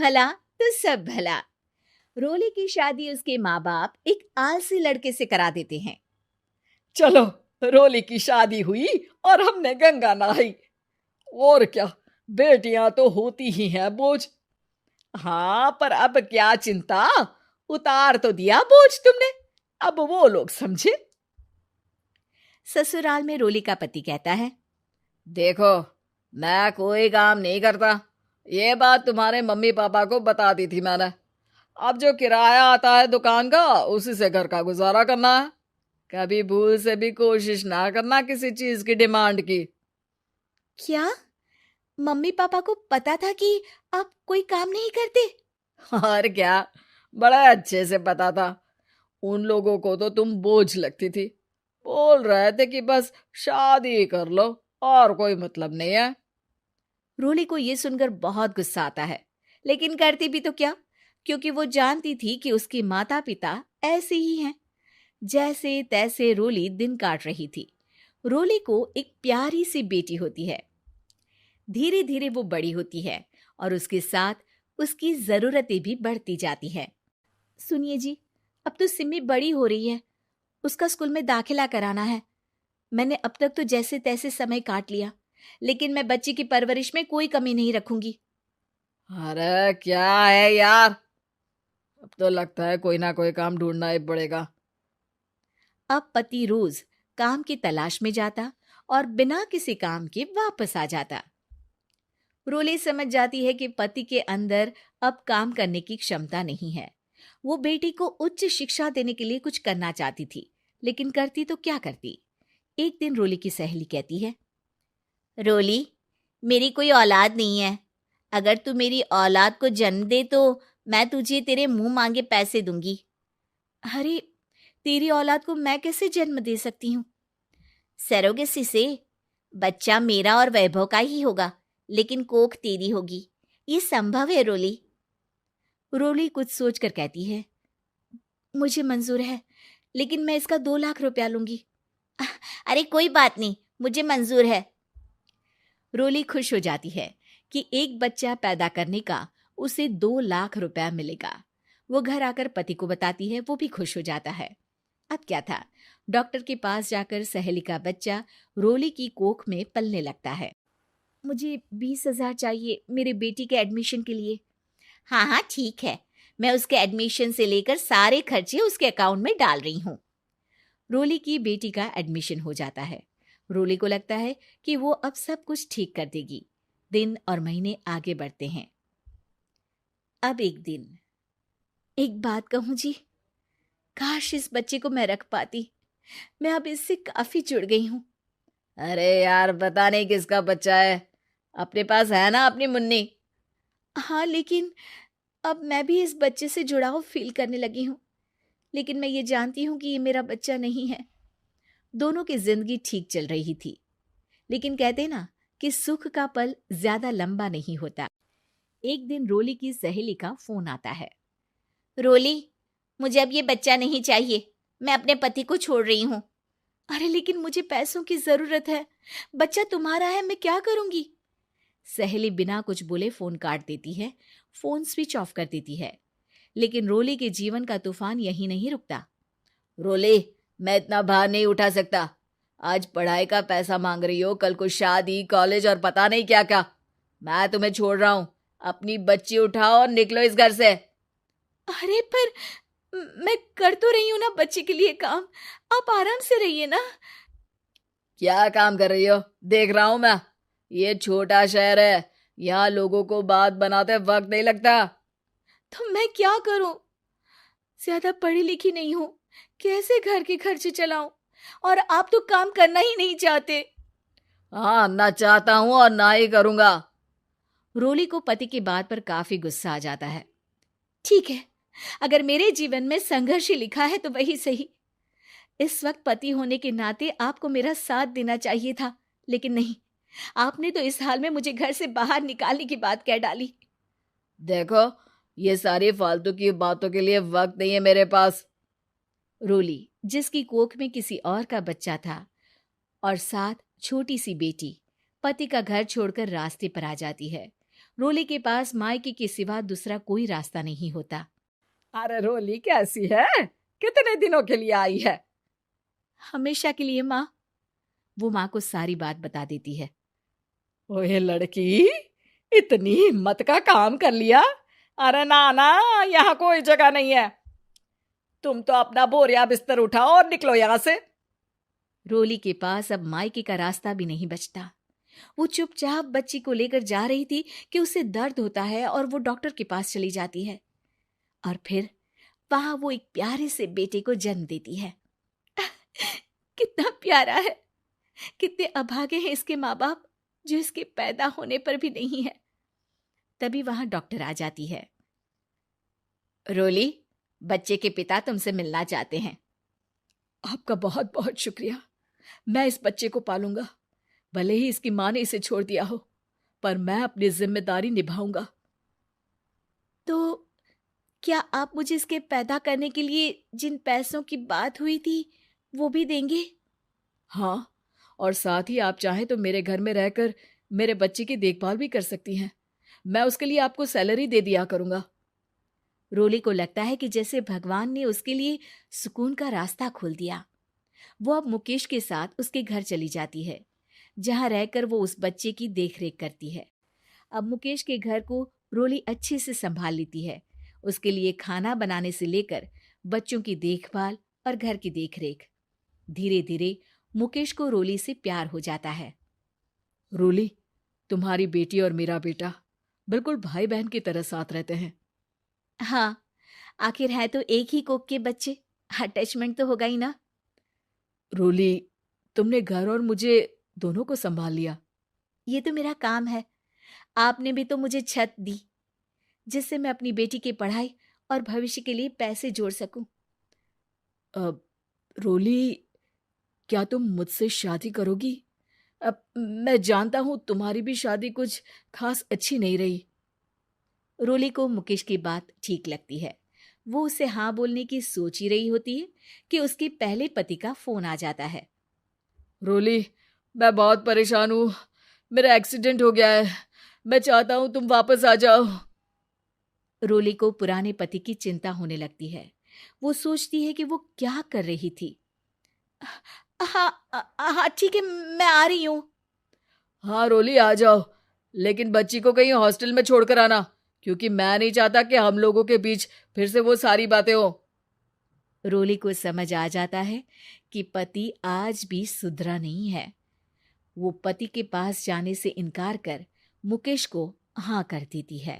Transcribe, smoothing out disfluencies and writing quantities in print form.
भला तो सब भला। रोली की शादी उसके माँ बाप एक आलसी लड़के से करा देते हैं। चलो, रोली की शादी हुई और हमने गंगा नहाई। और क्या, बेटियां तो होती ही हैं बोझ। हाँ, पर अब क्या चिंता, उतार तो दिया बोझ तुमने, अब वो लोग समझे। ससुराल में रोली का पति कहता है, देखो, मैं कोई काम नहीं करता, ये बात तुम्हारे मम्मी पापा को बता दी थी मैंने। अब जो किराया आता है दुकान का, उसी से घर का गुजारा करना है। कभी भूल से भी कोशिश ना करना किसी चीज की डिमांड की। क्या मम्मी पापा को पता था कि आप कोई काम नहीं करते? और क्या, बड़ा अच्छे से पता था। उन लोगों को तो तुम बोझ लगती थी, बोल रहे थे कि बस शादी कर लो और कोई मतलब नहीं है। रोली को यह सुनकर बहुत गुस्सा आता है, लेकिन करती भी तो क्या, क्योंकि वो जानती थी कि उसके माता पिता ऐसे ही हैं। जैसे तैसे रोली दिन काट रही थी। रोली को एक प्यारी सी बेटी होती है। धीरे धीरे वो बड़ी होती है और उसके साथ उसकी जरूरतें भी बढ़ती जाती है। सुनिए जी, अब तो सिमी बड़ी हो रही है, उसका स्कूल में दाखिला कराना है। मैंने अब तक तो जैसे तैसे समय काट लिया, लेकिन मैं बच्ची की परवरिश में कोई कमी नहीं रखूंगी। अरे क्या है यार, अब तो लगता है कोई ना कोई काम ढूंढना ही पड़ेगा। अब पति रोज काम की तलाश में जाता और बिना किसी काम के वापस आ जाता। रोली समझ जाती है कि पति के अंदर अब काम करने की क्षमता नहीं है। वो बेटी को उच्च शिक्षा देने के लिए कुछ करना चाहती थी, लेकिन करती तो क्या करती। एक दिन रोली की सहेली कहती है, रोली, मेरी कोई औलाद नहीं है। अगर तू मेरी औलाद को जन्म दे तो मैं तुझे तेरे मुंह मांगे पैसे दूंगी। अरे, तेरी औलाद को मैं कैसे जन्म दे सकती हूँ? सरोगेसी से। बच्चा मेरा और वैभव का ही होगा, लेकिन कोख तेरी होगी। ये संभव है रोली। रोली कुछ सोचकर कहती है, मुझे मंजूर है, लेकिन मैं इसका 2 लाख रुपया लूंगी। अरे कोई बात नहीं, मुझे मंजूर है। रोली खुश हो जाती है कि एक बच्चा पैदा करने का उसे 2 लाख रुपया मिलेगा। वो घर आकर पति को बताती है, वो भी खुश हो जाता है। अब क्या था, डॉक्टर के पास जाकर सहेली का बच्चा रोली की कोख में पलने लगता है। मुझे 20,000 चाहिए मेरे बेटी के एडमिशन के लिए। हाँ हाँ ठीक है, मैं उसके एडमिशन से लेकर सारे खर्चे उसके अकाउंट में डाल रही हूँ। रोली की बेटी का एडमिशन हो जाता है। रोली को लगता है कि वो अब सब कुछ ठीक कर देगी। दिन और महीने आगे बढ़ते हैं। अब एक दिन, एक बात कहूँ जी, काश इस बच्चे को मैं रख पाती। मैं अब इससे काफी जुड़ गई हूँ। अरे यार, पता नहीं किसका बच्चा है, अपने पास है ना अपनी मुन्नी। हाँ, लेकिन अब मैं भी इस बच्चे से जुड़ाव फील करने लगी हूँ। लेकिन मैं ये जानती हूँ कि ये मेरा बच्चा नहीं है। दोनों की जिंदगी ठीक चल रही थी, लेकिन कहते ना कि सुख का पल ज्यादा लंबा नहीं होता। एक दिन रोली की सहेली का फोन आता है। रोली, मुझे अब ये बच्चा नहीं चाहिए, मैं अपने पति को छोड़ रही हूँ। अरे लेकिन मुझे पैसों की जरूरत है, बच्चा तुम्हारा है, मैं क्या करूंगी? सहेली बिना कुछ बोले फोन काट देती है, फोन स्विच ऑफ कर देती है। लेकिन रोली के जीवन का तूफान यहीं नहीं रुकता। रोली, मैं इतना भार नहीं उठा सकता। आज पढ़ाई का पैसा मांग रही हो, कल को शादी, कॉलेज और पता नहीं क्या क्या। मैं तुम्हें छोड़ रहा हूँ, अपनी बच्ची उठाओ और निकलो इस घर से। अरे पर मैं कर तो रही हूं ना बच्चे के लिए काम, आप आराम से रहिए ना। क्या काम कर रही हो, देख रहा हूं मैं। ये छोटा शहर है, यहाँ लोगों को बात बनाते वक्त नहीं लगता। तो मैं क्या करूं? ज्यादा पढ़ी लिखी नहीं हूं, कैसे घर के खर्चे चलाऊं? और आप तो काम करना ही नहीं चाहते। हाँ, ना चाहता हूं और ना ही करूंगा। रोली को पति की बात पर काफी गुस्सा आ जाता है। ठीक है, अगर मेरे जीवन में संघर्ष ही लिखा है तो वही सही। इस वक्त पति होने के नाते आपको मेरा साथ देना चाहिए था, लेकिन नहीं, आपने तो इस हाल में मुझे घर से बाहर निकालने की बात कह डाली। देखो, ये सारी फालतू की बातों के लिए वक्त नहीं है मेरे पास। रोली, जिसकी कोख में किसी और का बच्चा था और साथ छोटी सी बेटी, पति का घर छोड़कर रास्ते पर आ जाती है। रोली के पास मायके के सिवा दूसरा कोई रास्ता नहीं होता। अरे रोली कैसी है? कितने दिनों के लिए आई है? हमेशा के लिए माँ। वो माँ को सारी बात बता देती है। ओए लड़की, इतनी हिम्मत का काम कर लिया। अरे ना ना, यहाँ कोई जगह नहीं है। तुम तो अपना बोरिया बिस्तर उठाओ और निकलो यहाँ से। रोली के पास अब मायके का रास्ता भी नहीं बचता। वो चुपचाप बच्ची को लेकर जा रही थी कि उसे दर्द होता है और वो डॉक्टर के पास चली जाती है और फिर वहां वो एक प्यारे से बेटे को जन्म देती है। कितना प्यारा है, कितने अभागे हैं इसके माँ बाप जो इसके पैदा होने पर भी नहीं है। तभी वहां डॉक्टर आ जाती है। रोली, बच्चे के पिता तुमसे मिलना चाहते हैं। आपका बहुत बहुत शुक्रिया। मैं इस बच्चे को पालूंगा, भले ही इसकी माँ ने इसे छोड़ दिया हो, पर मैं अपनी जिम्मेदारी निभाऊंगा। तो क्या आप मुझे इसके पैदा करने के लिए जिन पैसों की बात हुई थी वो भी देंगे? हाँ, और साथ ही आप चाहें तो मेरे घर में रहकर मेरे बच्चे की देखभाल भी कर सकती हैं। मैं उसके लिए आपको सैलरी दे दिया करूंगा। रोली को लगता है कि जैसे भगवान ने उसके लिए सुकून का रास्ता खोल दिया। वो अब मुकेश के साथ उसके घर चली जाती है, जहां रहकर वो उस बच्चे की देखरेख करती है। अब मुकेश के घर को रोली अच्छे से संभाल लेती है। उसके लिए खाना बनाने से लेकर बच्चों की देखभाल और घर की देखरेख। धीरे धीरे मुकेश को रोली से प्यार हो जाता है। रोली, तुम्हारी बेटी और मेरा बेटा बिल्कुल भाई बहन की तरह साथ रहते हैं। हाँ, आखिर है तो एक ही कोख के बच्चे, अटैचमेंट तो होगा ही ना। रोली, तुमने घर और मुझे दोनों को संभाल लिया। ये तो मेरा काम है। आपने भी तो मुझे छत दी जिससे मैं अपनी बेटी की पढ़ाई और भविष्य के लिए पैसे जोड़ सकूं। अब रोली, क्या तुम मुझसे शादी करोगी? अब मैं जानता हूं तुम्हारी भी शादी कुछ खास अच्छी नहीं रही। रोली को मुकेश की बात ठीक लगती है। वो उसे हाँ बोलने की सोच ही रही होती है कि उसके पहले पति का फोन आ जाता है। रोली, मैं बहुत परेशान हूँ। मेरा एक्सीडेंट हो गया है। मैं चाहता हूँ तुम वापस आ जाओ। रोली को पुराने पति की चिंता होने लगती है। वो सोचती है कि वो क्या कर रही थी। हाँ हाँ ठीक है, मैं आ रही हूँ। हाँ रोली, आ जाओ, लेकिन बच्ची को कहीं हॉस्टल में छोड़कर आना, क्योंकि मैं नहीं चाहता कि हम लोगों के बीच फिर से वो सारी बातें हो। रोली को समझ आ जाता है कि पति आज भी सुधरा नहीं है। वो पति के पास जाने से इनकार कर मुकेश को हाँ कर देती है।